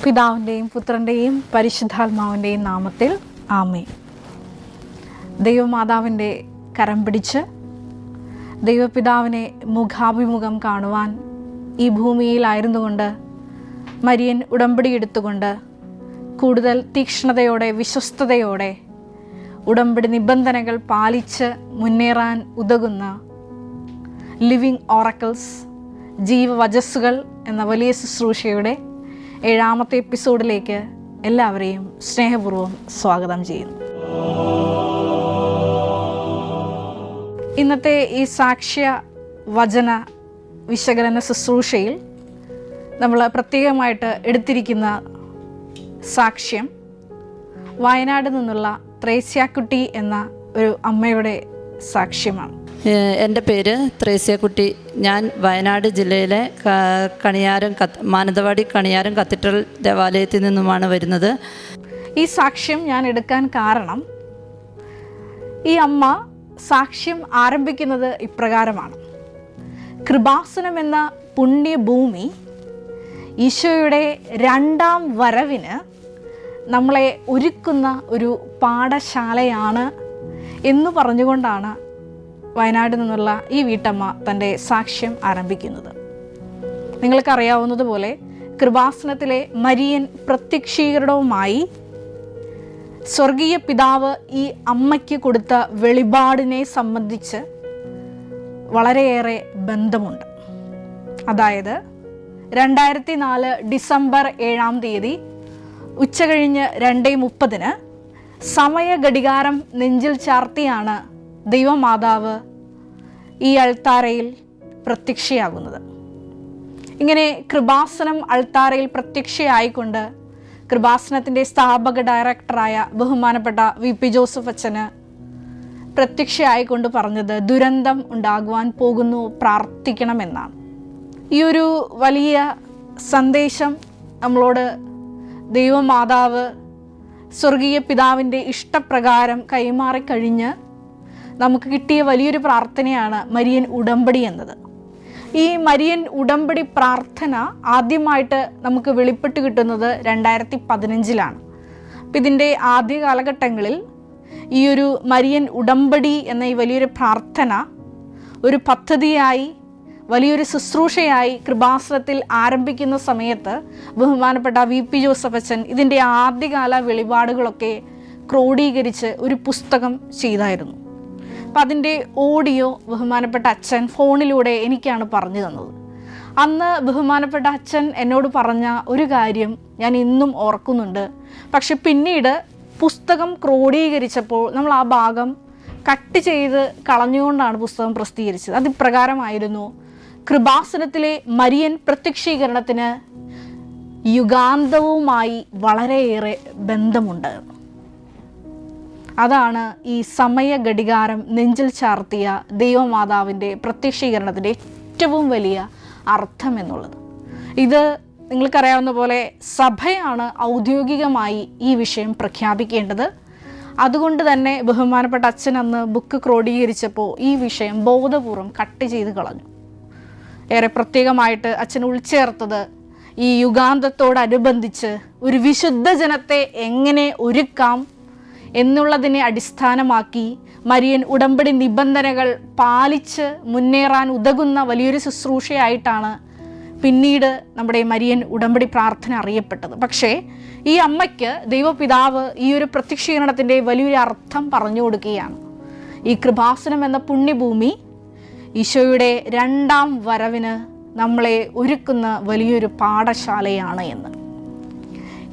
പിതാവിൻ്റെയും പുത്രൻ്റെയും പരിശുദ്ധാത്മാവിൻ്റെയും നാമത്തിൽ ആമേൻ. ദൈവമാതാവിൻ്റെ കരം പിടിച്ച് ദൈവപിതാവിനെ മുഖാഭിമുഖം കാണുവാൻ ഈ ഭൂമിയിലായിരുന്നുകൊണ്ട് മരിയൻ ഉടമ്പടി എടുത്തുകൊണ്ട് കൂടുതൽ തീക്ഷ്ണതയോടെ വിശ്വസ്തയോടെ ഉടമ്പടി നിബന്ധനകൾ പാലിച്ച് മുന്നേറാൻ ഉതകുന്ന ലിവിങ് ഓറക്കിൾസ് ജീവവചസ്സുകൾ എന്ന വലിയ ശുശ്രൂഷയുടെ 7ാമത്തെ എപ്പിസോഡിലേക്ക് എല്ലാവരെയും സ്നേഹപൂർവ്വം സ്വാഗതം ചെയ്യുന്നു. ഇന്നത്തെ ഈ സാക്ഷ്യ വചന വിശകലന ശുശ്രൂഷയിൽ നമ്മൾ പ്രത്യേകമായിട്ട് എടുത്തിരിക്കുന്ന സാക്ഷ്യം വയനാട് നിന്നുള്ള ത്രേസ്യാക്കുട്ടി എന്ന ഒരു അമ്മയുടെ സാക്ഷ്യമാണ്. എൻ്റെ പേര് ത്രേസ്യാക്കുട്ടി. ഞാൻ വയനാട് ജില്ലയിലെ മാനന്തവാടി കണിയാരം കത്തീഡ്രൽ ദേവാലയത്തിൽ നിന്നുമാണ് വരുന്നത്. ഈ സാക്ഷ്യം ഞാൻ എടുക്കാൻ കാരണം ഈ അമ്മ സാക്ഷ്യം ആരംഭിക്കുന്നത് ഇപ്രകാരമാണ്: കൃപാസനം എന്ന പുണ്യഭൂമി ഈശോയുടെ 2ാം വരവിന് നമ്മളെ ഒരുക്കുന്ന ഒരു പാഠശാലയാണ് എന്ന് പറഞ്ഞുകൊണ്ടാണ് വയനാട് നിന്നുള്ള ഈ വീട്ടമ്മ തൻ്റെ സാക്ഷ്യം ആരംഭിക്കുന്നത്. നിങ്ങൾക്കറിയാവുന്നതുപോലെ കൃപാസനത്തിലെ മരിയൻ പ്രത്യക്ഷീകരണവുമായി സ്വർഗീയ പിതാവ് ഈ അമ്മയ്ക്ക് കൊടുത്ത വെളിപാടിനെ സംബന്ധിച്ച് വളരെയേറെ ബന്ധമുണ്ട്. അതായത് 2004 ഡിസംബർ 7-ാം തീയതി ഉച്ചകഴിഞ്ഞ് 2:30 സമയഘടികാരം നെഞ്ചിൽ ചാർത്തിയാണ് ദൈവമാതാവ് ഈ അൾത്താരയിൽ പ്രത്യക്ഷയാകുന്നത്. ഇങ്ങനെ കൃപാസനം അൾത്താരയിൽ പ്രത്യക്ഷയായിക്കൊണ്ട് കൃപാസനത്തിൻ്റെ സ്ഥാപക ഡയറക്ടറായ ബഹുമാനപ്പെട്ട VP ജോസഫ് അച്ഛന് പ്രത്യക്ഷയായിക്കൊണ്ട് പറഞ്ഞത് ദുരന്തം ഉണ്ടാകുവാൻ പോകുന്നു, പ്രാർത്ഥിക്കണമെന്നാണ്. ഈ ഒരു വലിയ സന്ദേശം നമ്മളോട് ദൈവമാതാവ് സ്വർഗീയ പിതാവിൻ്റെ ഇഷ്ടപ്രകാരം കൈമാറിക്കഴിഞ്ഞ് നമുക്ക് കിട്ടിയ വലിയൊരു പ്രാർത്ഥനയാണ് മരിയൻ ഉടമ്പടി എന്നത്. ഈ മരിയൻ ഉടമ്പടി പ്രാർത്ഥന ആദ്യമായിട്ട് നമുക്ക് വെളിപ്പെട്ട് കിട്ടുന്നത് 2015-ലാണ്. അപ്പം ഇതിൻ്റെ ആദ്യ കാലഘട്ടങ്ങളിൽ ഈ ഒരു മരിയൻ ഉടമ്പടി എന്ന ഈ വലിയൊരു പ്രാർത്ഥന ഒരു പദ്ധതിയായി വലിയൊരു ശുശ്രൂഷയായി കൃപാസനത്തിൽ ആരംഭിക്കുന്ന സമയത്ത് ബഹുമാനപ്പെട്ട VP ജോസഫ് അച്ഛൻ ഇതിൻ്റെ ആദ്യകാല വെളിപാടുകളൊക്കെ ക്രോഡീകരിച്ച് ഒരു പുസ്തകം ചെയ്തായിരുന്നു. അപ്പം അതിൻ്റെ ഓഡിയോ ബഹുമാനപ്പെട്ട അച്ഛൻ ഫോണിലൂടെ എനിക്കാണ് പറഞ്ഞു തന്നത്. അന്ന് ബഹുമാനപ്പെട്ട അച്ഛൻ എന്നോട് പറഞ്ഞ ഒരു കാര്യം ഞാൻ ഇന്നും ഓർക്കുന്നുണ്ട്. പക്ഷെ പിന്നീട് പുസ്തകം ക്രോഡീകരിച്ചപ്പോൾ നമ്മൾ ആ ഭാഗം കട്ട് ചെയ്ത് കളഞ്ഞുകൊണ്ടാണ് പുസ്തകം പ്രസിദ്ധീകരിച്ചത്. അത് ഇപ്രകാരമായിരുന്നു: കൃപാസനത്തിലെ മരിയൻ പ്രത്യക്ഷീകരണത്തിന് യുഗാന്തവുമായി വളരെയേറെ ബന്ധമുണ്ട്. അതാണ് ഈ സമയഘടികാരം നെഞ്ചിൽ ചാർത്തിയ ദൈവമാതാവിൻ്റെ പ്രത്യക്ഷീകരണത്തിൻ്റെ ഏറ്റവും വലിയ അർത്ഥം എന്നുള്ളത്. ഇത് നിങ്ങൾക്കറിയാവുന്ന പോലെ സഭയാണ് ഔദ്യോഗികമായി ഈ വിഷയം പ്രഖ്യാപിക്കേണ്ടത്. അതുകൊണ്ട് തന്നെ ബഹുമാനപ്പെട്ട അച്ഛൻ അന്ന് ബുക്ക് ക്രോഡീകരിച്ചപ്പോൾ ഈ വിഷയം ബോധപൂർവം കട്ട് ചെയ്ത് കളഞ്ഞു. ഏറെ പ്രത്യേകമായിട്ട് അച്ഛൻ ഉൾച്ചേർത്തത് ഈ യുഗാന്തത്തോടനുബന്ധിച്ച് ഒരു വിശുദ്ധ ജനത്തെ എങ്ങനെ ഒരുക്കാം എന്നുള്ളതിനെ അടിസ്ഥാനമാക്കി മരിയൻ ഉടമ്പടി നിബന്ധനകൾ പാലിച്ച് മുന്നേറാൻ ഉതകുന്ന വലിയൊരു ശുശ്രൂഷയായിട്ടാണ് പിന്നീട് നമ്മുടെ മരിയൻ ഉടമ്പടി പ്രാർത്ഥന അറിയപ്പെട്ടത്. പക്ഷേ ഈ അമ്മയ്ക്ക് ദൈവപിതാവ് ഈ ഒരു പ്രത്യക്ഷീകരണത്തിൻ്റെ വലിയൊരു അർത്ഥം പറഞ്ഞു കൊടുക്കുകയാണ്. ഈ കൃപാസനം എന്ന പുണ്യഭൂമി ഈശോയുടെ 2ാം വരവിന് നമ്മളെ ഒരുക്കുന്ന വലിയൊരു പാഠശാലയാണ് എന്ന്.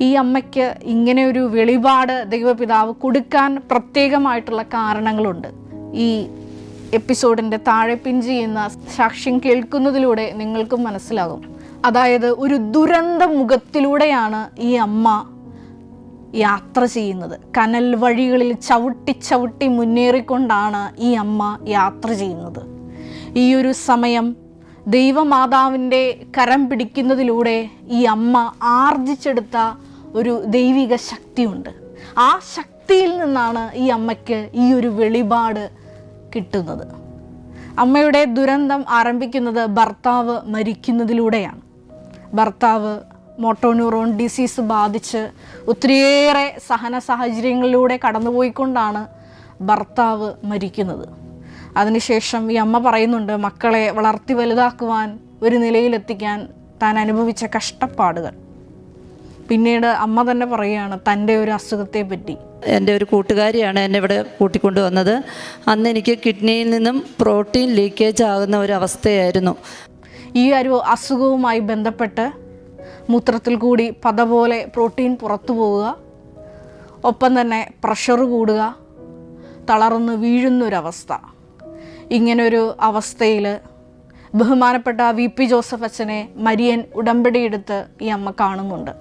ഈ അമ്മയ്ക്ക് ഇങ്ങനെ ഒരു വെളിപാട് ദൈവപിതാവ് കൊടുക്കാൻ പ്രത്യേകമായിട്ടുള്ള കാരണങ്ങളുണ്ട്. ഈ എപ്പിസോഡിൻ്റെ താഴെ പിൻ ചെയ്യുന്ന സാക്ഷ്യം കേൾക്കുന്നതിലൂടെ നിങ്ങൾക്കും മനസ്സിലാകും. അതായത് ഒരു ദുരന്ത മുഖത്തിലൂടെയാണ് ഈ അമ്മ യാത്ര ചെയ്യുന്നത്. കനൽ വഴികളിൽ ചവിട്ടി മുന്നേറിക്കൊണ്ടാണ് ഈ അമ്മ യാത്ര ചെയ്യുന്നത്. ഈ ഒരു സമയം ദൈവമാതാവിൻ്റെ കരം പിടിക്കുന്നതിലൂടെ ഈ അമ്മ ആർജിച്ചെടുത്ത ഒരു ദൈവിക ശക്തിയുണ്ട്. ആ ശക്തിയിൽ നിന്നാണ് ഈ അമ്മയ്ക്ക് ഈ ഒരു വെളിപാട് കിട്ടുന്നത്. അമ്മയുടെ ദുരന്തം ആരംഭിക്കുന്നത് ഭർത്താവ് മരിക്കുന്നതിലൂടെയാണ്. ഭർത്താവ് മോട്ടോന്യൂറോൺ ഡിസീസ് ബാധിച്ച് ഒത്തിരിയേറെ സഹന സാഹചര്യങ്ങളിലൂടെ കടന്നുപോയിക്കൊണ്ടാണ് ഭർത്താവ് മരിക്കുന്നത്. അതിനുശേഷം ഈ അമ്മ പറയുന്നുണ്ട്, മക്കളെ വളർത്തി വലുതാക്കുവാൻ ഒരു നിലയിലെത്തിക്കാൻ താൻ അനുഭവിച്ച കഷ്ടപ്പാടുകൾ. പിന്നീട് അമ്മ തന്നെ പറയുകയാണ് തൻ്റെ ഒരു അസുഖത്തെ പറ്റി. എൻ്റെ ഒരു കൂട്ടുകാരിയാണ് എന്നെ ഇവിടെ കൂട്ടിക്കൊണ്ടു വന്നത്. അന്ന് എനിക്ക് കിഡ്നിയിൽ നിന്നും പ്രോട്ടീൻ ലീക്കേജ് ആകുന്ന ഒരു അവസ്ഥയായിരുന്നു. ഈ ഒരു അസുഖവുമായി ബന്ധപ്പെട്ട് മൂത്രത്തിൽ കൂടി പത പോലെ പ്രോട്ടീൻ പുറത്തു പോവുക, ഒപ്പം തന്നെ പ്രഷർ കൂടുക, തളർന്ന് വീഴുന്നൊരവസ്ഥ. ഇങ്ങനൊരു അവസ്ഥയിൽ ബഹുമാനപ്പെട്ട VP ജോസഫ് അച്ഛനെ മരിയൻ ഉടമ്പടിയെടുത്ത് ഈ അമ്മ കാണുന്നുണ്ട്.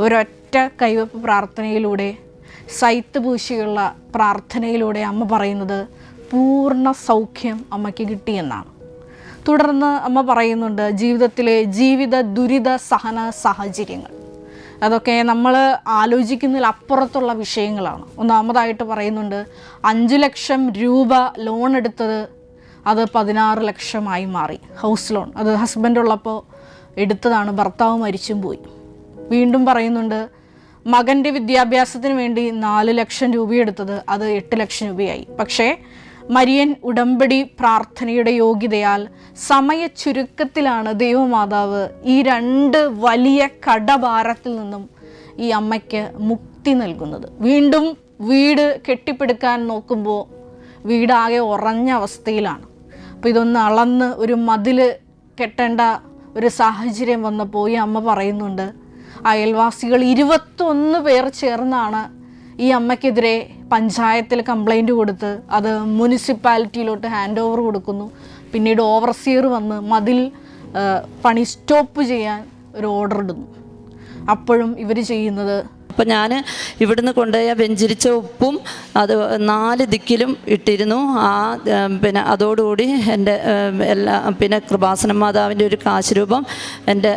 ഒരൊറ്റ കൈവപ്പ് പ്രാർത്ഥനയിലൂടെ, സൈത്ത് പൂശിയുള്ള പ്രാർത്ഥനയിലൂടെ അമ്മ പറയുന്നത് പൂർണ്ണ സൗഖ്യം അമ്മയ്ക്ക് കിട്ടിയെന്നാണ്. തുടർന്ന് അമ്മ പറയുന്നുണ്ട് ജീവിതത്തിലെ ജീവിത ദുരിത സഹന സാഹചര്യങ്ങൾ, അതൊക്കെ നമ്മൾ ആലോചിക്കുന്നതിൽ അപ്പുറത്തുള്ള വിഷയങ്ങളാണ്. ഒന്നാമതായിട്ട് പറയുന്നുണ്ട് 5 ലക്ഷം രൂപ ലോൺ എടുത്തത് അത് 16 ലക്ഷമായി മാറി. ഹൗസ് ലോൺ അത് ഹസ്ബൻഡുള്ളപ്പോൾ എടുത്തതാണ്, ഭർത്താവ് മരിച്ചും പോയി. വീണ്ടും പറയുന്നുണ്ട് മകൻ്റെ വിദ്യാഭ്യാസത്തിന് വേണ്ടി 4 ലക്ഷം രൂപ എടുത്തത് അത് 8 ലക്ഷം രൂപയായി. പക്ഷേ മരിയൻ ഉടമ്പടി പ്രാർത്ഥനയുടെ യോഗ്യതയാൽ സമയ ചുരുക്കത്തിലാണ് ദൈവമാതാവ് ഈ 2 വലിയ കടഭാരത്തിൽ നിന്നും ഈ അമ്മയ്ക്ക് മുക്തി നൽകുന്നത്. വീണ്ടും വീട് കെട്ടിപ്പടുക്കാൻ നോക്കുമ്പോൾ വീടാകെ ഉറഞ്ഞ അവസ്ഥയിലാണ്. അപ്പോൾ ഇതൊന്ന് അളന്ന് ഒരു മതിൽ കെട്ടേണ്ട ഒരു സാഹചര്യം വന്നപ്പോൾ ഈ അമ്മ പറയുന്നുണ്ട് അയൽവാസികൾ 21 പേർ ചേർന്നാണ് ഈ അമ്മയ്ക്കെതിരെ പഞ്ചായത്തിൽ കംപ്ലൈൻറ്റ് കൊടുത്ത് അത് മുനിസിപ്പാലിറ്റിയിലോട്ട് ഹാൻഡ് ഓവർ കൊടുക്കുന്നു. പിന്നീട് ഓവർസിയർ വന്ന് മതിൽ പണി സ്റ്റോപ്പ് ചെയ്യാൻ ഒരു ഓർഡർ ഇടുന്നു. അപ്പോഴും ഇവർ ചെയ്യുന്നത്, അപ്പം ഞാൻ ഇവിടുന്ന് കൊണ്ടുപോയ വെഞ്ചരിച്ച ഉപ്പും അത് 4 ദിക്കിലും ഇട്ടിരുന്നു. പിന്നെ അതോടുകൂടി എൻ്റെ എല്ലാ പിന്നെ കൃപാസന മാതാവിൻ്റെ ഒരു കാശുരൂപം എൻ്റെ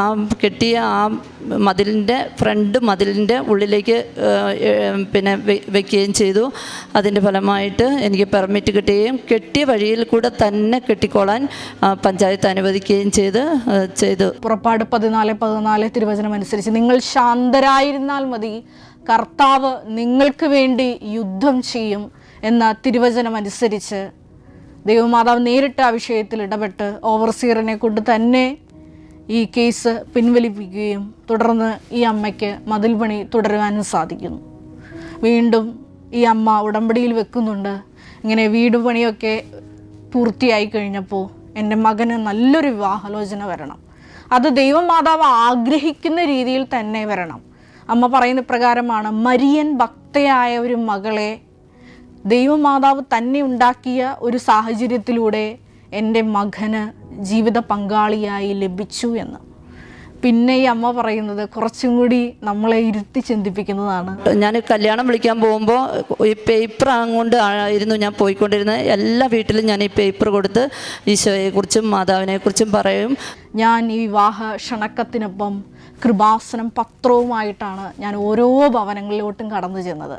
ആ കെട്ടിയ ആ മതിലിൻ്റെ ഫ്രണ്ട് മതിലിൻ്റെ ഉള്ളിലേക്ക് പിന്നെ വെക്കുകയും ചെയ്തു. അതിൻ്റെ ഫലമായിട്ട് എനിക്ക് പെർമിറ്റ് കിട്ടുകയും കെട്ടിയ വഴിയിൽ കൂടെ തന്നെ കെട്ടിക്കോളാൻ പഞ്ചായത്ത് അനുവദിക്കുകയും ചെയ്തു. പുറപ്പാട് 14:14 തിരുവചനം അനുസരിച്ച് നിങ്ങൾ ശാന്തരായിരുന്നാൽ മതി, കർത്താവ് നിങ്ങൾക്ക് വേണ്ടി യുദ്ധം ചെയ്യും എന്ന തിരുവചനം അനുസരിച്ച് ദൈവമാതാവ് നേരിട്ട് ആ വിഷയത്തിൽ ഇടപെട്ട് ഓവർസിയറിനെ കൊണ്ട് തന്നെ ഈ കേസ് പിൻവലിപ്പിക്കുകയും തുടർന്ന് ഈ അമ്മയ്ക്ക് മതിൽ പണി തുടരുവാനും സാധിക്കുന്നു. വീണ്ടും ഈ അമ്മ ഉടമ്പടിയിൽ വെക്കുന്നുണ്ട്, ഇങ്ങനെ വീട് പണിയൊക്കെ പൂർത്തിയായി കഴിഞ്ഞപ്പോൾ എൻ്റെ മകന് നല്ലൊരു വിവാഹാലോചന വരണം, അത് ദൈവമാതാവ് ആഗ്രഹിക്കുന്ന രീതിയിൽ തന്നെ വരണം. അമ്മ പറയുന്ന പ്രകാരമാണ് മരിയൻ ഭക്തയായ ഒരു മകളെ ദൈവമാതാവ് തന്നെ ഉണ്ടാക്കിയ ഒരു സാഹചര്യത്തിലൂടെ എൻ്റെ മകന് ജീവിത പങ്കാളിയായി ലഭിച്ചു എന്ന്. പിന്നെ ഈ അമ്മ പറയുന്നത് കുറച്ചും കൂടി നമ്മളെ ഇരുത്തി ചിന്തിപ്പിക്കുന്നതാണ്. ഞാൻ കല്യാണം വിളിക്കാൻ പോകുമ്പോൾ ഈ പേപ്പർ കൊണ്ട് ആയിരുന്നു ഞാൻ പോയിക്കൊണ്ടിരുന്നത്. എല്ലാ വീട്ടിലും ഞാൻ ഈ പേപ്പർ കൊടുത്ത് ഈശോയെക്കുറിച്ചും മാതാവിനെക്കുറിച്ചും പറയും. ഞാൻ ഈ വിവാഹ ക്ഷണക്കത്തിനൊപ്പം കൃപാസനം പത്രവുമായിട്ടാണ് ഞാൻ ഓരോ ഭവനങ്ങളിലോട്ടും കടന്നു ചെന്നത്.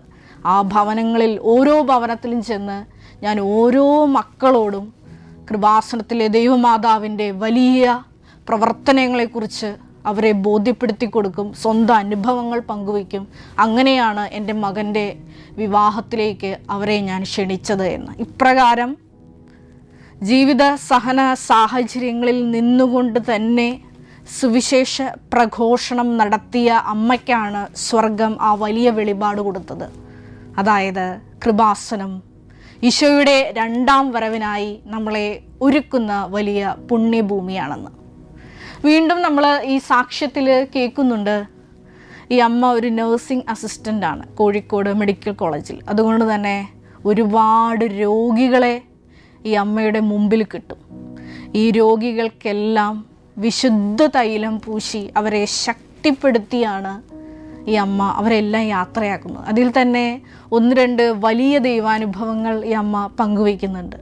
ആ ഭവനങ്ങളിൽ ഓരോ ഭവനത്തിലും ചെന്ന് ഞാൻ ഓരോ മക്കളോടും കൃപാസനത്തിലെ ദൈവമാതാവിൻ്റെ വലിയ പ്രവർത്തനങ്ങളെക്കുറിച്ച് അവരെ ബോധ്യപ്പെടുത്തി കൊടുക്കും, സ്വന്തം അനുഭവങ്ങൾ പങ്കുവയ്ക്കും. അങ്ങനെയാണ് എൻ്റെ മകൻ്റെ വിവാഹത്തിലേക്ക് അവരെ ഞാൻ ക്ഷണിച്ചത് എന്ന്. ഇപ്രകാരം ജീവിത സഹന സാഹചര്യങ്ങളിൽ നിന്നുകൊണ്ട് തന്നെ സുവിശേഷ പ്രഘോഷണം നടത്തിയ അമ്മയ്ക്കാണ് സ്വർഗം ആ വലിയ വെളിപാട് കൊടുത്തത്. അതായത് കൃപാസനം ഈശോയുടെ 2ാം വരവിനായി നമ്മളെ ഒരുക്കുന്ന വലിയ പുണ്യഭൂമിയാണെന്ന്. വീണ്ടും നമ്മൾ ഈ സാക്ഷ്യത്തിൽ കേൾക്കുന്നുണ്ട്, ഈ അമ്മ ഒരു നഴ്സിംഗ് അസിസ്റ്റൻ്റാണ് കോഴിക്കോട് മെഡിക്കൽ കോളേജിൽ. അതുകൊണ്ട് തന്നെ ഒരുപാട് രോഗികളെ ഈ അമ്മയുടെ മുമ്പിൽ കിട്ടും. ഈ രോഗികൾക്കെല്ലാം വിശുദ്ധ തൈലം പൂശി അവരെ ശക്തിപ്പെടുത്തിയാണ് ഈ അമ്മ അവരെല്ലാം യാത്രയാക്കുന്നത്. അതിൽ തന്നെ 1-2 വലിയ ദൈവാനുഭവങ്ങൾ ഈ അമ്മ പങ്കുവയ്ക്കുന്നുണ്ട്.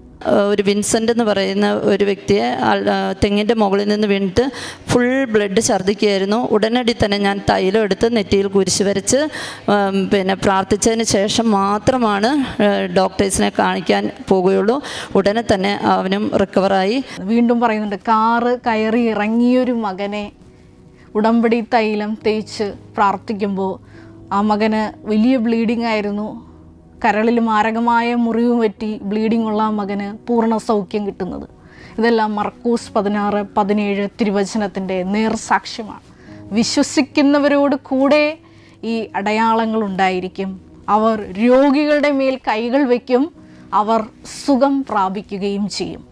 ഒരു വിൻസെൻ്റ് എന്ന് പറയുന്ന ഒരു വ്യക്തിയെ തെങ്ങിൻ്റെ മുകളിൽ നിന്ന് വീണിട്ട് ഫുൾ ബ്ലഡ് ഛർദ്ദിക്കുകയായിരുന്നു. ഉടനടി തന്നെ ഞാൻ തൈലം എടുത്ത് നെറ്റിയിൽ കുരിശ് വരച്ച് പിന്നെ പ്രാർത്ഥിച്ചതിന് ശേഷം മാത്രമാണ് ഡോക്ടേഴ്സിനെ കാണിക്കാൻ പോകുകയുള്ളൂ. ഉടനെ തന്നെ അവനും റിക്കവറായി. വീണ്ടും പറയുന്നുണ്ട്, കാറ് കയറി ഇറങ്ങിയൊരു മകനെ ഉടമ്പടി തൈലം തേച്ച് പ്രാർത്ഥിക്കുമ്പോൾ ആ മകന് വലിയ ബ്ലീഡിംഗ് ആയിരുന്നു. കരളിൽ മാരകമായ മുറിവ് പറ്റി ബ്ലീഡിംഗ് ഉള്ള ആ മകന് പൂർണ്ണ സൗഖ്യം കിട്ടുന്നത്. ഇതെല്ലാം മർക്കോസ് 16-17 തിരുവചനത്തിൻ്റെ നേർസാക്ഷ്യമാണ്. വിശ്വസിക്കുന്നവരോട് കൂടെ ഈ അടയാളങ്ങൾ ഉണ്ടായിരിക്കും. അവർ രോഗികളുടെ മേൽ കൈകൾ വയ്ക്കും, അവർ സുഖം പ്രാപിക്കുകയും ചെയ്യും.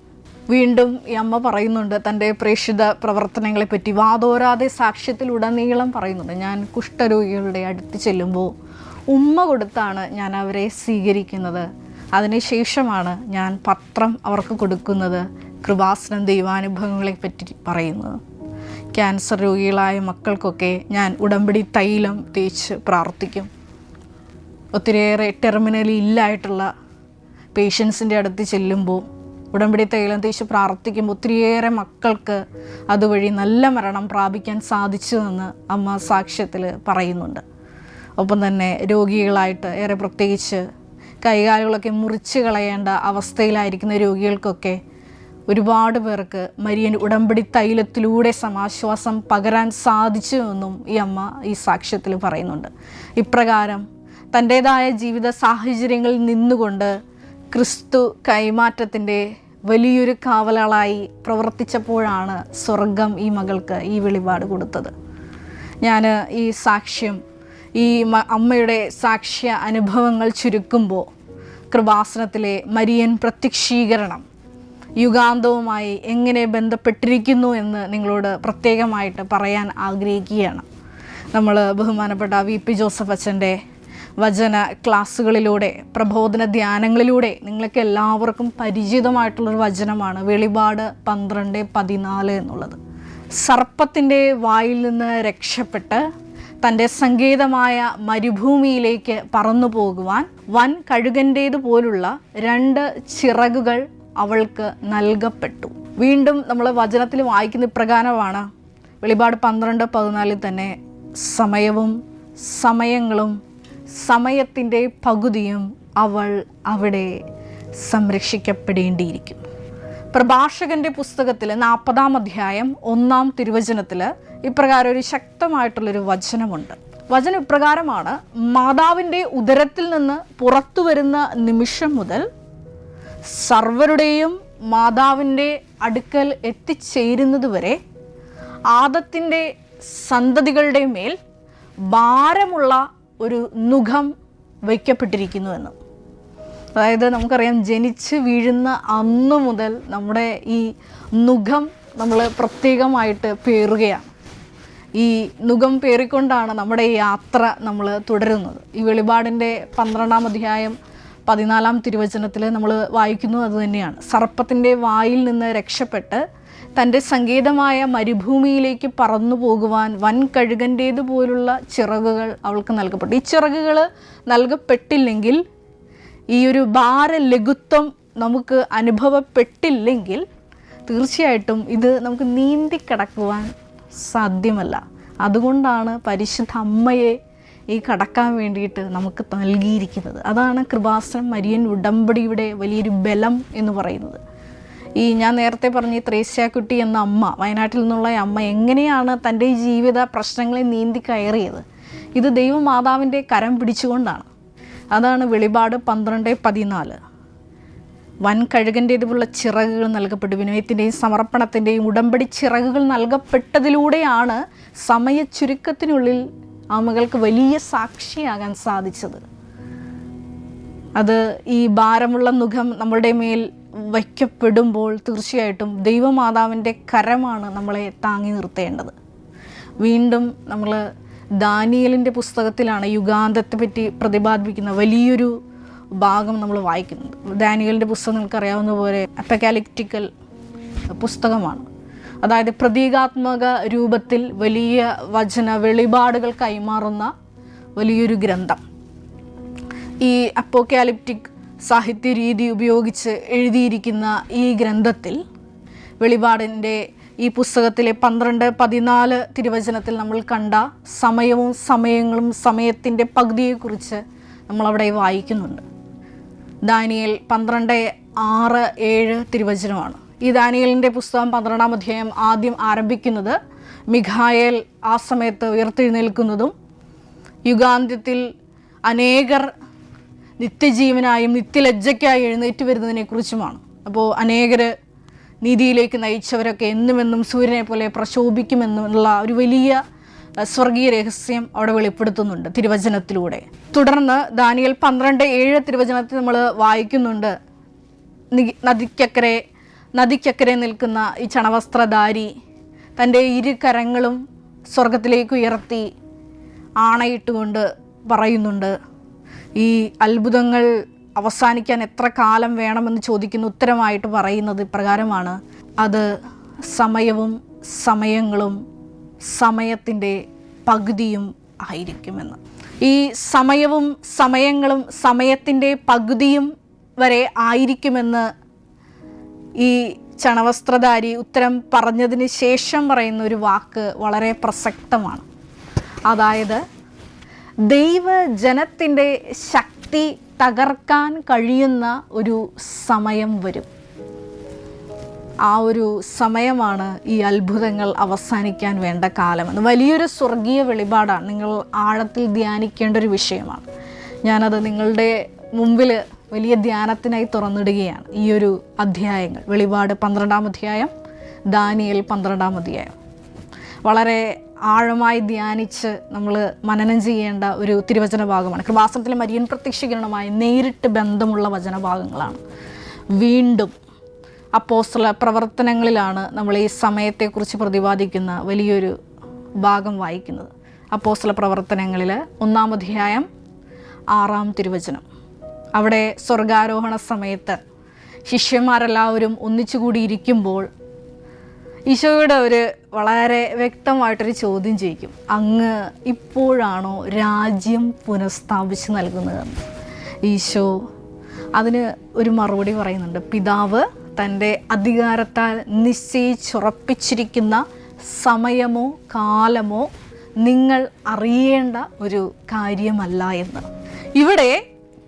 വീണ്ടും ഈ അമ്മ പറയുന്നുണ്ട് തൻ്റെ പ്രേക്ഷിത പ്രവർത്തനങ്ങളെപ്പറ്റി വാതോരാതെ സാക്ഷ്യത്തിലുടനീളം പറയുന്നുണ്ട്. ഞാൻ കുഷ്ഠരോഗികളുടെ അടുത്ത് ചെല്ലുമ്പോൾ ഉമ്മ കൊടുത്താണ് ഞാൻ അവരെ സ്വീകരിക്കുന്നത്. അതിനുശേഷമാണ് ഞാൻ പത്രം അവർക്ക് കൊടുക്കുന്നത്, കൃപാസനം ദൈവാനുഭവങ്ങളെ പറ്റി പറയുന്നത്. ക്യാൻസർ രോഗികളായ മക്കൾക്കൊക്കെ ഞാൻ ഉടമ്പടി തൈലം തേച്ച് പ്രാർത്ഥിക്കും. ഒത്തിരിയേറെ ടെർമിനലി ഇല്ലായിട്ടുള്ള പേഷ്യൻസിൻ്റെ അടുത്ത് ചെല്ലുമ്പോൾ ഉടമ്പടി തൈലം തേച്ച് പ്രാർത്ഥിക്കുമ്പോൾ ഒത്തിരിയേറെ മക്കൾക്ക് അതുവഴി നല്ല മരണം പ്രാപിക്കാൻ സാധിച്ചു എന്ന് അമ്മ സാക്ഷ്യത്തിൽ പറയുന്നുണ്ട്. ഒപ്പം തന്നെ രോഗികളായിട്ട് ഏറെ പ്രത്യേകിച്ച് കൈകാലുകളൊക്കെ മുറിച്ച് കളയേണ്ട അവസ്ഥയിലായിരിക്കുന്ന രോഗികൾക്കൊക്കെ ഒരുപാട് പേർക്ക് മരിയൻ ഉടമ്പടി തൈലത്തിലൂടെ സമാശ്വാസം പകരാൻ സാധിച്ചു എന്നും ഈ അമ്മ ഈ സാക്ഷ്യത്തിൽ പറയുന്നുണ്ട്. ഇപ്രകാരം തൻ്റേതായ ജീവിത സാഹചര്യങ്ങളിൽ നിന്നുകൊണ്ട് ക്രിസ്തു കൈമാറ്റത്തിൻ്റെ വലിയൊരു കാവലാളായി പ്രവർത്തിച്ചപ്പോഴാണ് സ്വർഗം ഈ മകൾക്ക് ഈ വെളിപാട് കൊടുത്തത്. ഞാൻ ഈ സാക്ഷ്യം, ഈ അമ്മയുടെ സാക്ഷ്യ അനുഭവങ്ങൾ ചുരുക്കുമ്പോൾ കൃപാസനത്തിലെ മരിയൻ പ്രത്യക്ഷീകരണം യുഗാന്തവുമായി എങ്ങനെ ബന്ധപ്പെട്ടിരിക്കുന്നു എന്ന് നിങ്ങളോട് പ്രത്യേകമായിട്ട് പറയാൻ ആഗ്രഹിക്കുകയാണ്. നമ്മൾ ബഹുമാനപ്പെട്ട VP ജോസഫ് അച്ഛൻ്റെ വചന ക്ലാസ്സുകളിലൂടെ, പ്രബോധന ധ്യാനങ്ങളിലൂടെ നിങ്ങൾക്ക് എല്ലാവർക്കും പരിചിതമായിട്ടുള്ളൊരു വചനമാണ് വെളിപാട് 12:14 എന്നുള്ളത്. സർപ്പത്തിൻ്റെ വായിൽ നിന്ന് രക്ഷപ്പെട്ട് തൻ്റെ സങ്കേതമായ മരുഭൂമിയിലേക്ക് പറന്നു പോകുവാൻ വൻ കഴുകൻ്റേതുപോലുള്ള 2 ചിറകുകൾ അവൾക്ക് നൽകപ്പെട്ടു. വീണ്ടും നമ്മൾ വചനത്തിൽ വായിക്കുന്ന ഇപ്രകാരമാണ്. വെളിപാട് 12:14 തന്നെ സമയവും സമയങ്ങളും സമയത്തിൻ്റെ പകുതിയും അവൾ അവിടെ സംരക്ഷിക്കപ്പെടേണ്ടിയിരിക്കും. പ്രഭാഷകൻ്റെ പുസ്തകത്തിൽ 40-ാം അധ്യായം 1-ാം തിരുവചനത്തിൽ ഇപ്രകാരം ഒരു ശക്തമായിട്ടുള്ളൊരു വചനമുണ്ട്. വചനം ഇപ്രകാരമാണ്: മാതാവിൻ്റെ ഉദരത്തിൽ നിന്ന് പുറത്തു വരുന്ന നിമിഷം മുതൽ സർവരുടെയും മാതാവിൻ്റെ അടുക്കൽ എത്തിച്ചേരുന്നതുവരെ ആദത്തിൻ്റെ സന്തതികളുടെ മേൽ ഭാരമുള്ള ഒരു നുഖം വയ്ക്കപ്പെട്ടിരിക്കുന്നു എന്ന്. അതായത് നമുക്കറിയാം, ജനിച്ച് വീഴുന്ന അന്നു മുതൽ നമ്മുടെ ഈ നുഖം നമ്മൾ പ്രത്യേകമായിട്ട് പേറുകയാണ്. ഈ നുഖം പേറിക്കൊണ്ടാണ് നമ്മുടെ ഈ യാത്ര നമ്മൾ തുടരുന്നത്. ഈ വെളിപാടിൻ്റെ 12-ാം അധ്യായം 14-ാം തിരുവചനത്തിൽ നമ്മൾ വായിക്കുന്നത് അതുതന്നെയാണ്. സർപ്പത്തിൻ്റെ വായിൽ നിന്ന് രക്ഷപ്പെട്ട് തൻ്റെ സങ്കേതമായ മരുഭൂമിയിലേക്ക് പറന്നു പോകുവാൻ വൻ കഴുകൻ്റേതുപോലുള്ള ചിറകുകൾ അവൾക്ക് നൽകപ്പെട്ടു. ഈ ചിറകുകൾ നൽകപ്പെട്ടില്ലെങ്കിൽ, ഈ ഒരു ഭാരലഘുത്വം നമുക്ക് അനുഭവപ്പെട്ടില്ലെങ്കിൽ തീർച്ചയായിട്ടും ഇത് നമുക്ക് നീന്തിക്കടക്കുവാൻ സാധ്യമല്ല. അതുകൊണ്ടാണ് പരിശുദ്ധ അമ്മയെ ഈ കടക്കാൻ വേണ്ടിയിട്ട് നമുക്ക് നൽകിയിരിക്കുന്നത്. അതാണ് കൃപാസനം മരിയൻ ഉടമ്പടിയുടെ വലിയൊരു ബലം എന്ന് പറയുന്നത്. ഈ ഞാൻ നേരത്തെ പറഞ്ഞ ഈ ത്രേസ്യാക്കുട്ടി എന്ന അമ്മ, വയനാട്ടിൽ നിന്നുള്ള അമ്മ എങ്ങനെയാണ് തൻ്റെ ജീവിത പ്രശ്നങ്ങളെ നീന്തി കയറിയത്? ഇത് ദൈവമാതാവിൻ്റെ കരം പിടിച്ചുകൊണ്ടാണ്. അതാണ് വെളിപാട് 12:14. വൻ കഴുകൻ്റേതുള്ള ചിറകുകൾ നൽകപ്പെട്ടു. വിനയത്തിൻ്റെയും സമർപ്പണത്തിൻ്റെയും ഉടമ്പടി ചിറകുകൾ നൽകപ്പെട്ടതിലൂടെയാണ് സമയ ചുരുക്കത്തിനുള്ളിൽ ആ മകൾക്ക് വലിയ സാക്ഷിയാകാൻ സാധിച്ചത്. അത് ഈ ഭാരമുള്ള നുഖം നമ്മളുടെ മേൽ വയ്ക്കപ്പെടുമ്പോൾ തീർച്ചയായിട്ടും ദൈവമാതാവിൻ്റെ കരമാണ് നമ്മളെ താങ്ങി നിർത്തേണ്ടത്. വീണ്ടും നമ്മൾ ദാനിയേലിൻ്റെ പുസ്തകത്തിലാണ് യുഗാന്തത്തെ പറ്റി പ്രതിപാദിപ്പിക്കുന്ന വലിയൊരു ഭാഗം നമ്മൾ വായിക്കുന്നത്. ദാനിയേലിൻ്റെ പുസ്തകം നിങ്ങൾക്കറിയാവുന്ന പോലെ അപ്പക്കാലിപ്റ്റിക്കൽ പുസ്തകമാണ്. അതായത് പ്രതീകാത്മക രൂപത്തിൽ വലിയ വചന വെളിപാടുകൾ കൈമാറുന്ന വലിയൊരു ഗ്രന്ഥം. ഈ അപ്പോക്കാലിപ്റ്റിക് സാഹിത്യ രീതി ഉപയോഗിച്ച് എഴുതിയിരിക്കുന്ന ഈ ഗ്രന്ഥത്തിൽ വെളിപാടിൻ്റെ ഈ പുസ്തകത്തിലെ 12-14 തിരുവചനത്തിൽ നമ്മൾ കണ്ട സമയവും സമയങ്ങളും സമയത്തിൻ്റെ പകുതിയെക്കുറിച്ച് നമ്മളവിടെ വായിക്കുന്നുണ്ട്. ദാനിയേൽ 12:6-7 തിരുവചനമാണ്. ഈ ദാനിയേലിൻ്റെ പുസ്തകം 12-ാം അധ്യായം ആദ്യം ആരംഭിക്കുന്നത് മിഖായേൽ ആ സമയത്ത് ഉയർത്തെഴുന്നേൽക്കുന്നതും യുഗാന്ത്യത്തിൽ അനേകർ നിത്യജീവനായും നിത്യലജ്ജയ്ക്കായി എഴുന്നേറ്റ് വരുന്നതിനെക്കുറിച്ചുമാണ്. അപ്പോൾ അനേകർ നീതിയിലേക്ക് നയിച്ചവരൊക്കെ എന്നുമെന്നും സൂര്യനെ പോലെ പ്രശോഭിക്കുമെന്നുള്ള ഒരു വലിയ സ്വർഗീയ രഹസ്യം അവിടെ വെളിപ്പെടുത്തുന്നുണ്ട് തിരുവചനത്തിലൂടെ. തുടർന്ന് ദാനിയേൽ 12:7 തിരുവചനത്തിൽ നമ്മൾ വായിക്കുന്നുണ്ട്, നദിക്കക്കരെ നിൽക്കുന്ന ഈ ചണവസ്ത്രധാരി തൻ്റെ ഇരു കരങ്ങളും സ്വർഗത്തിലേക്ക് ഉയർത്തി ആണയിട്ടുകൊണ്ട് പറയുന്നുണ്ട്, ഈ അത്ഭുതങ്ങൾ അവസാനിക്കാൻ എത്ര കാലം വേണമെന്ന് ചോദിക്കുന്ന ഉത്തരമായിട്ട് പറയുന്നത് ഇപ്രകാരമാണ്, അത് സമയവും സമയങ്ങളും സമയത്തിൻ്റെ പകുതിയും ആയിരിക്കുമെന്ന്. ഈ സമയവും സമയങ്ങളും സമയത്തിൻ്റെ പകുതിയും വരെ ആയിരിക്കുമെന്ന് ഈ ചണവസ്ത്രധാരി ഉത്തരം പറഞ്ഞതിന് ശേഷം പറയുന്ന ഒരു വാക്ക് വളരെ പ്രസക്തമാണ്. അതായത് ദൈവജനത്തിൻ്റെ ശക്തി തകർക്കാൻ കഴിയുന്ന ഒരു സമയം വരും. ആ ഒരു സമയമാണ് ഈ അത്ഭുതങ്ങൾ അവസാനിക്കാൻ വേണ്ട കാലമെന്ന്. വലിയൊരു സ്വർഗീയ വെളിപാടാണ്, നിങ്ങൾ ആഴത്തിൽ ധ്യാനിക്കേണ്ട ഒരു വിഷയമാണ്. ഞാനത് നിങ്ങളുടെ മുമ്പിൽ വലിയ ധ്യാനത്തിനായി തുറന്നിടുകയാണ്. ഈ ഒരു അധ്യായങ്ങൾ, വെളിപാട് 12-ാം അധ്യായം, ദാനിയേൽ 12-ാം അധ്യായം, വളരെ ആഴമായി ധ്യാനിച്ച് നമ്മൾ മനനം ചെയ്യേണ്ട ഒരു തിരുവചന ഭാഗമാണ്. കൃപാസനത്തിലെ മരിയൻ പ്രത്യക്ഷീകരണമായി നേരിട്ട് ബന്ധമുള്ള വചനഭാഗങ്ങളാണ്. വീണ്ടും അപ്പോസ്തല പ്രവർത്തനങ്ങളിലാണ് നമ്മൾ ഈ സമയത്തെക്കുറിച്ച് പ്രതിപാദിക്കുന്ന വലിയൊരു ഭാഗം വായിക്കുന്നത്. അപ്പോസ്തല പ്രവർത്തനങ്ങളിൽ 1-ാം അധ്യായം 6-ാം തിരുവചനം. അവിടെ സ്വർഗാരോഹണ സമയത്ത് ശിഷ്യന്മാരെല്ലാവരും ഒന്നിച്ചുകൂടി ഇരിക്കുമ്പോൾ ഈശോയുടെ ഒരു വളരെ വ്യക്തമായിട്ടൊരു ചോദ്യം ചോദിക്കും, അങ്ങ് ഇപ്പോഴാണോ രാജ്യം പുനഃസ്ഥാപിച്ച് നൽകുന്നതെന്ന്. ഈശോ അതിന് ഒരു മറുപടി പറയുന്നുണ്ട്, പിതാവ് തൻ്റെ അധികാരത്താൽ നിശ്ചയിച്ചുറപ്പിച്ചിരിക്കുന്ന സമയമോ കാലമോ നിങ്ങൾ അറിയേണ്ട ഒരു കാര്യമല്ല എന്ന്. ഇവിടെ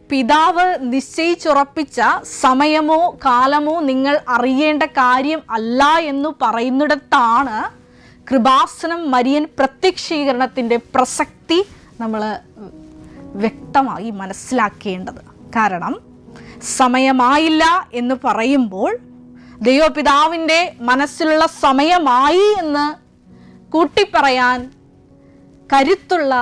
പിതാവ് നിശ്ചയിച്ചുറപ്പിച്ച സമയമോ കാലമോ നിങ്ങൾ അറിയേണ്ട കാര്യം അല്ല എന്ന് പറയുന്നിടത്താണ് കൃപാസനം മരിയൻ പ്രത്യക്ഷീകരണത്തിൻ്റെ പ്രസക്തി നമ്മൾ വ്യക്തമായി മനസ്സിലാക്കേണ്ടത്. കാരണം സമയമായില്ല എന്ന് പറയുമ്പോൾ ദൈവപിതാവിൻ്റെ മനസ്സിലുള്ള സമയമായി എന്ന് കൂട്ടിപ്പറയാൻ കരുത്തുള്ള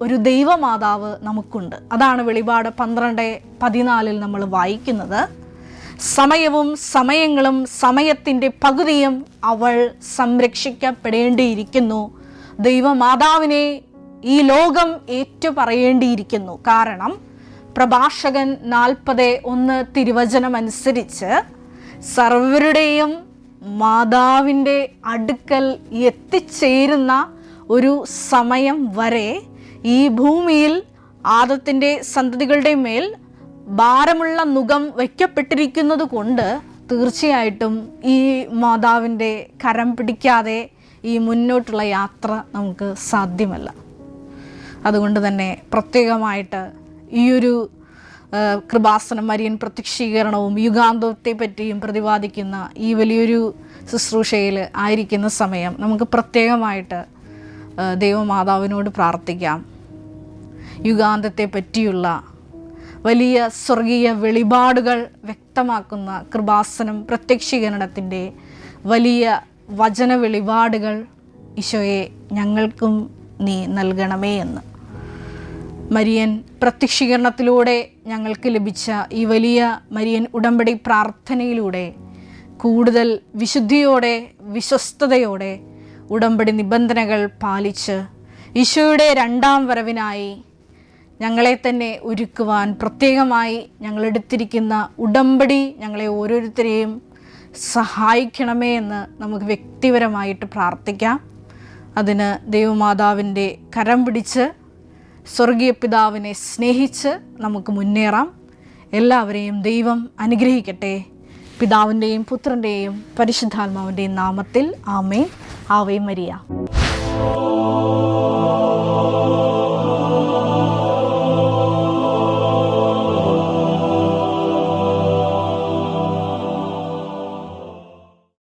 ഒരു ദൈവമാതാവ് നമുക്കുണ്ട്. അതാണ് വെളിപാട് 12:14 നമ്മൾ വായിക്കുന്നത്. സമയവും സമയങ്ങളും സമയത്തിൻ്റെ പകുതിയും അവൾ സംരക്ഷിക്കപ്പെടേണ്ടിയിരിക്കുന്നു. ദൈവമാതാവിനെ ഈ ലോകം ഏറ്റുപറയേണ്ടിയിരിക്കുന്നു. കാരണം പ്രഭാഷകൻ 40:1 തിരുവചനമനുസരിച്ച് സർവരുടെയും മാതാവിൻ്റെ അടുക്കൽ എത്തിച്ചേരുന്ന ഒരു സമയം വരെ ഈ ഭൂമിയിൽ ആദത്തിൻ്റെ സന്തതികളുടെ മേൽ ഭാരമുള്ള നുകം വയ്ക്കപ്പെട്ടിരിക്കുന്നത് കൊണ്ട് തീർച്ചയായിട്ടും ഈ മാതാവിൻ്റെ കരം പിടിക്കാതെ ഈ മുന്നോട്ടുള്ള യാത്ര നമുക്ക് സാധ്യമല്ല. അതുകൊണ്ട് തന്നെ പ്രത്യേകമായിട്ട് ഈ ഒരു കൃപാസനം മരിയൻ പ്രത്യക്ഷീകരണവും യുഗാന്തത്തെ പറ്റിയും പ്രതിപാദിക്കുന്ന ഈ വലിയൊരു ശുശ്രൂഷയിൽ ആയിരിക്കുന്ന സമയം നമുക്ക് പ്രത്യേകമായിട്ട് ദൈവമാതാവിനോട് പ്രാർത്ഥിക്കാം. യുഗാന്തത്തെ പറ്റിയുള്ള വലിയ സ്വർഗീയ വെളിപാടുകൾ വ്യക്തമാക്കുന്ന കൃപാസനം പ്രത്യക്ഷീകരണത്തിൻ്റെ വലിയ വചന വെളിപാടുകൾ ഈശോയെ ഞങ്ങൾക്കും നീ നൽകണമേ എന്ന്. മരിയൻ പ്രത്യക്ഷീകരണത്തിലൂടെ ഞങ്ങൾക്ക് ലഭിച്ച ഈ വലിയ മരിയൻ ഉടമ്പടി പ്രാർത്ഥനയിലൂടെ കൂടുതൽ വിശുദ്ധിയോടെ വിശ്വസ്തയോടെ ഉടമ്പടി നിബന്ധനകൾ പാലിച്ച് ഈശോയുടെ 2ാം വരവിനായി ഞങ്ങളെ തന്നെ ഒരുക്കുവാൻ പ്രത്യേകമായി ഞങ്ങളെടുത്തിരിക്കുന്ന ഉടമ്പടി ഞങ്ങളെ ഓരോരുത്തരെയും സഹായിക്കണമേ എന്ന് നമുക്ക് വ്യക്തിപരമായിട്ട് പ്രാർത്ഥിക്കാം. അതിന് ദൈവമാതാവിൻ്റെ കരം പിടിച്ച് സ്വർഗീയ പിതാവിനെ സ്നേഹിച്ച് നമുക്ക് മുന്നേറാം. എല്ലാവരെയും ദൈവം അനുഗ്രഹിക്കട്ടെ. പിതാവിൻ്റെയും പുത്രൻ്റെയും പരിശുദ്ധാത്മാവിൻ്റെയും നാമത്തിൽ ആമേൻ. Ave Maria.